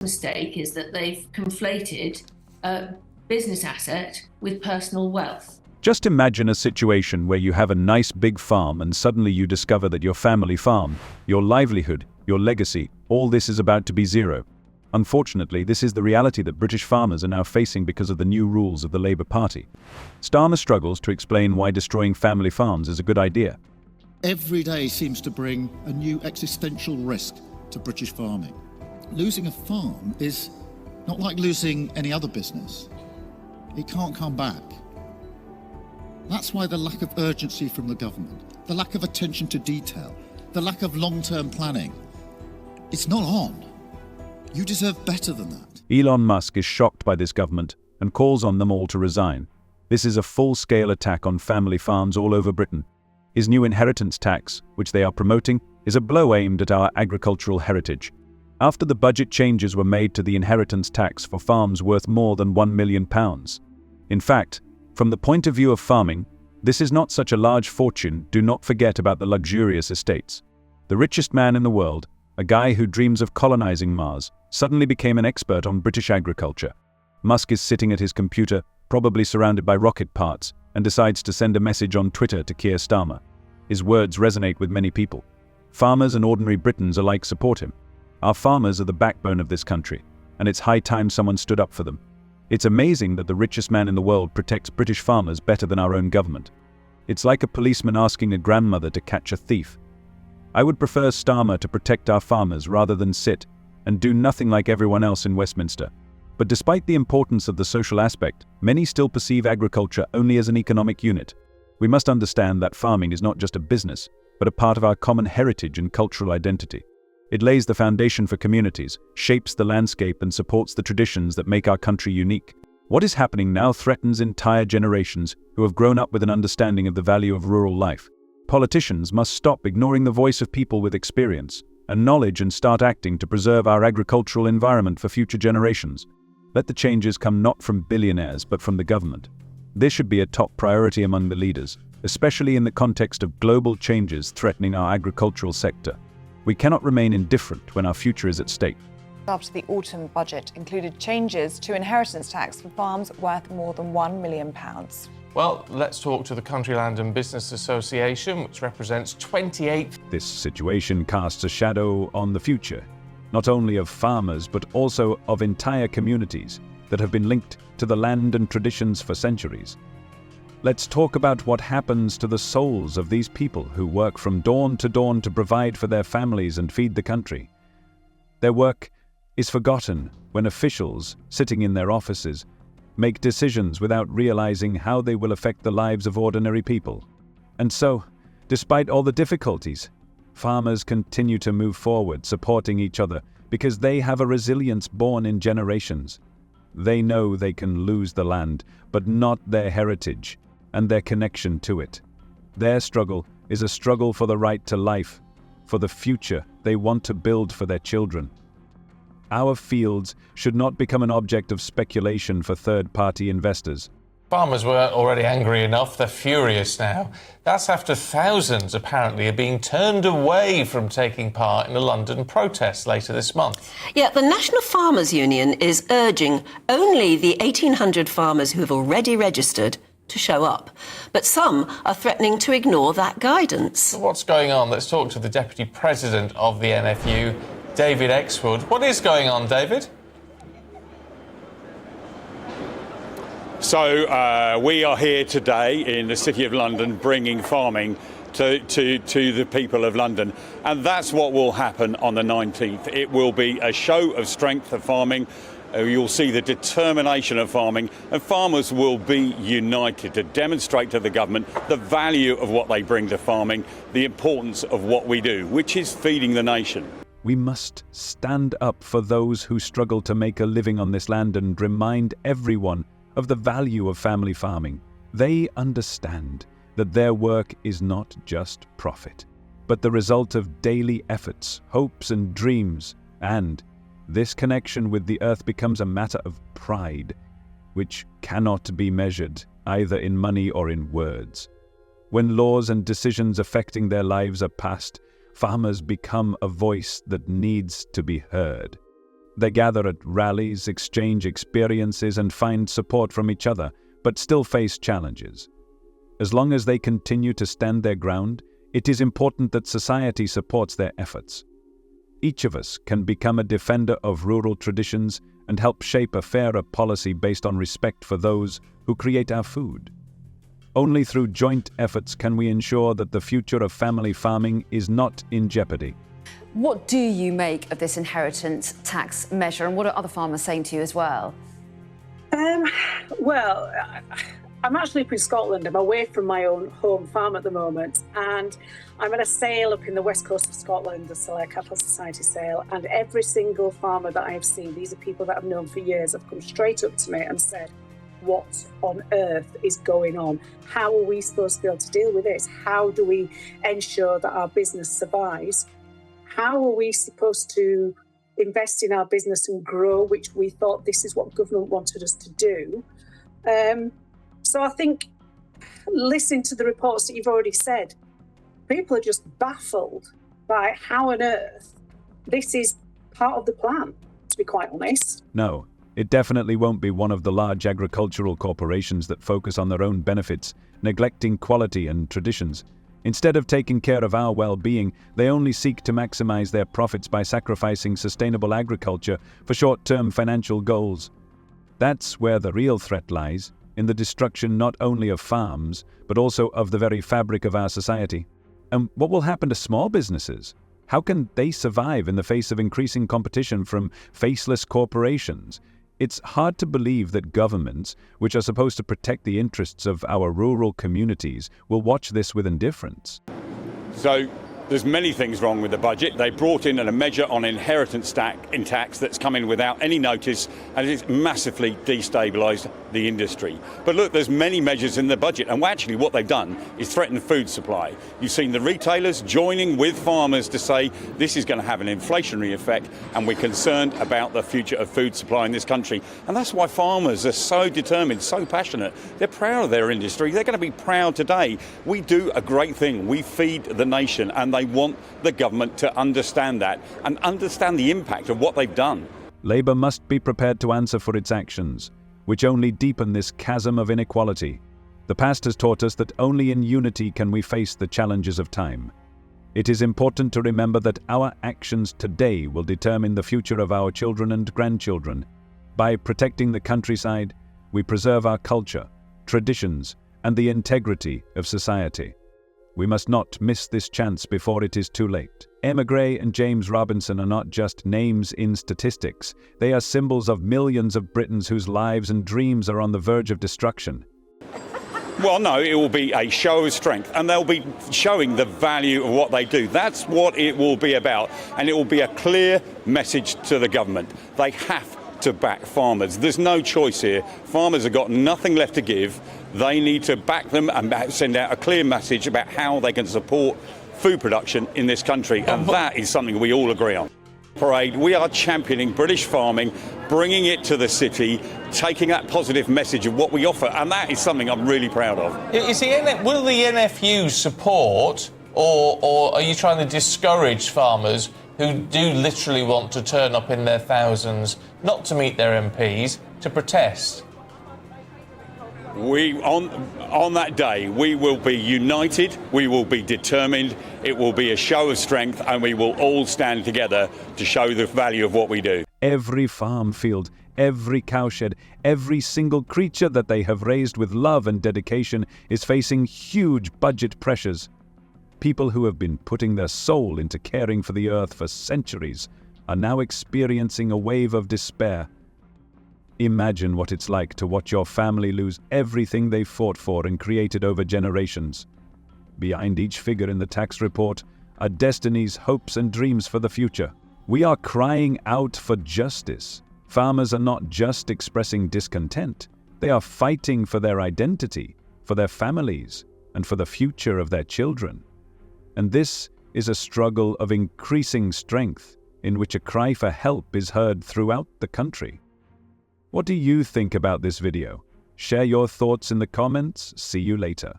mistake is that they've conflated a business asset with personal wealth. Just imagine a situation where you have a nice big farm and suddenly you discover that your family farm, your livelihood, your legacy, all this is about to be zero. Unfortunately, this is the reality that British farmers are now facing because of the new rules of the Labour Party. Starmer struggles to explain why destroying family farms is a good idea. Every day seems to bring a new existential risk to British farming. Losing a farm is not like losing any other business. It can't come back. That's why the lack of urgency from the government, the lack of attention to detail, the lack of long-term planning, it's not on. You deserve better than that. Elon Musk is shocked by this government and calls on them all to resign. This is a full-scale attack on family farms all over Britain. His new inheritance tax, which they are promoting, is a blow aimed at our agricultural heritage. After the budget changes were made to the inheritance tax for farms worth more than £1 million. In fact, from the point of view of farming, this is not such a large fortune. Do not forget about the luxurious estates. The richest man in the world, a guy who dreams of colonizing Mars, suddenly became an expert on British agriculture. Musk is sitting at his computer, probably surrounded by rocket parts, and decides to send a message on Twitter to Keir Starmer. His words resonate with many people. Farmers and ordinary Britons alike support him. Our farmers are the backbone of this country, and it's high time someone stood up for them. It's amazing that the richest man in the world protects British farmers better than our own government. It's like a policeman asking a grandmother to catch a thief. I would prefer Starmer to protect our farmers rather than sit and do nothing like everyone else in Westminster. But despite the importance of the social aspect, many still perceive agriculture only as an economic unit. We must understand that farming is not just a business, but a part of our common heritage and cultural identity. It lays the foundation for communities, shapes the landscape, and supports the traditions that make our country unique. What is happening now threatens entire generations who have grown up with an understanding of the value of rural life. Politicians must stop ignoring the voice of people with experience and knowledge and start acting to preserve our agricultural environment for future generations. Let the changes come not from billionaires but from the government. This should be a top priority among the leaders, especially in the context of global changes threatening our agricultural sector. We cannot remain indifferent when our future is at stake. After the autumn budget included changes to inheritance tax for farms worth more than £1 million. Well, let's talk to the Country Land and Business Association, which represents 28. This situation casts a shadow on the future, not only of farmers but also of entire communities that have been linked to the land and traditions for centuries. Let's talk about what happens to the souls of these people who work from dawn to provide for their families and feed the country. Their work is forgotten when officials, sitting in their offices, make decisions without realizing how they will affect the lives of ordinary people. And so, despite all the difficulties, farmers continue to move forward, supporting each other because they have a resilience born in generations. They know they can lose the land, but not their heritage and their connection to it. Their struggle is a struggle for the right to life, for the future they want to build for their children. Our fields should not become an object of speculation for third-party investors. Farmers were already angry enough, they're furious now. That's after thousands apparently are being turned away from taking part in a London protest later this month. Yeah, the National Farmers Union is urging only the 1,800 farmers who have already registered to show up. But some are threatening to ignore that guidance. So what's going on? Let's talk to the Deputy President of the NFU, David Exwood. What is going on, David? So we are here today in the City of London bringing farming to the people of London, and that's what will happen on the 19th. It will be a show of strength of farming. You'll see the determination of farming, and farmers will be united to demonstrate to the government the value of what they bring to farming, the importance of what we do, which is feeding the nation. We must stand up for those who struggle to make a living on this land and remind everyone of the value of family farming. They understand that their work is not just profit, but the result of daily efforts, hopes and dreams, and this connection with the earth becomes a matter of pride, which cannot be measured either in money or in words. When laws and decisions affecting their lives are passed, farmers become a voice that needs to be heard. They gather at rallies, exchange experiences, and find support from each other, but still face challenges. As long as they continue to stand their ground, it is important that society supports their efforts. Each of us can become a defender of rural traditions and help shape a fairer policy based on respect for those who create our food. Only through joint efforts can we ensure that the future of family farming is not in jeopardy. What do you make of this inheritance tax measure, and what are other farmers saying to you as well? Well, I'm actually up in Scotland. I'm away from my own home farm at the moment, and I'm at a sale up in the west coast of Scotland, a Select Cattle Society sale, and every single farmer that I have seen, these are people that I've known for years, have come straight up to me and said, what on earth is going on? How are we supposed to be able to deal with this? How do we ensure that our business survives? How are we supposed to invest in our business and grow, which we thought this is what government wanted us to do? So I think, listening to the reports that you've already said, people are just baffled by how on earth this is part of the plan, to be quite honest. No, it definitely won't be one of the large agricultural corporations that focus on their own benefits, neglecting quality and traditions. Instead of taking care of our well-being, they only seek to maximize their profits by sacrificing sustainable agriculture for short-term financial goals. That's where the real threat lies, in the destruction not only of farms, but also of the very fabric of our society. And what will happen to small businesses? How can they survive in the face of increasing competition from faceless corporations? It's hard to believe that governments, which are supposed to protect the interests of our rural communities, will watch this with indifference. So there's many things wrong with the budget. They brought in a measure on inheritance tax that's come in without any notice, and it's massively destabilised the industry. But look, there's many measures in the budget, and actually what they've done is threaten food supply. You've seen the retailers joining with farmers to say this is going to have an inflationary effect, and we're concerned about the future of food supply in this country. And that's why farmers are so determined, so passionate. They're proud of their industry. They're going to be proud today. We do a great thing. We feed the nation, and they want the government to understand that and understand the impact of what they've done. Labour must be prepared to answer for its actions, which only deepen this chasm of inequality. The past has taught us that only in unity can we face the challenges of time. It is important to remember that our actions today will determine the future of our children and grandchildren. By protecting the countryside, we preserve our culture, traditions, and the integrity of society. We must not miss this chance before it is too late. Emma Gray and James Robinson are not just names in statistics. They are symbols of millions of Britons whose lives and dreams are on the verge of destruction. Well, no, it will be a show of strength, and they'll be showing the value of what they do. That's what it will be about, and it will be a clear message to the government. They have to back farmers. There's no choice here. Farmers have got nothing left to give. They need to back them and send out a clear message about how they can support food production in this country, and that is something we all agree on. Parade, we are championing British farming, bringing it to the city, taking that positive message of what we offer, and that is something I'm really proud of. Will the NFU support, or are you trying to discourage farmers who do literally want to turn up in their thousands, not to meet their MPs, to protest? On that day, we will be united, we will be determined, it will be a show of strength, and we will all stand together to show the value of what we do. Every farm field, every cowshed, every single creature that they have raised with love and dedication is facing huge budget pressures. People who have been putting their soul into caring for the earth for centuries are now experiencing a wave of despair. Imagine what it's like to watch your family lose everything they fought for and created over generations. Behind each figure in the tax report are destinies, hopes, and dreams for the future. We are crying out for justice. Farmers are not just expressing discontent. They are fighting for their identity, for their families, and for the future of their children. And this is a struggle of increasing strength, in which a cry for help is heard throughout the country. What do you think about this video? Share your thoughts in the comments. See you later.